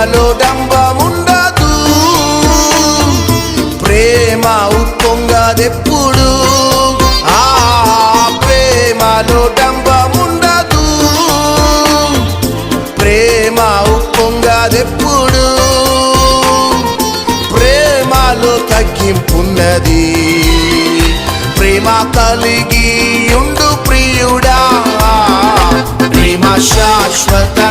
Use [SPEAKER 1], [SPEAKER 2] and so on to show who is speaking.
[SPEAKER 1] ప్రేమలో డంబముండదు, ప్రేమ ఉప్పొంగదెప్పుడు. ప్రేమలో డంబముండదు, ప్రేమ ఉప్పొంగదెప్పుడు. ప్రేమలో తగ్గింపున్నది, ప్రేమ కలిగి ఉండు ప్రియుడా. ప్రేమ శాశ్వత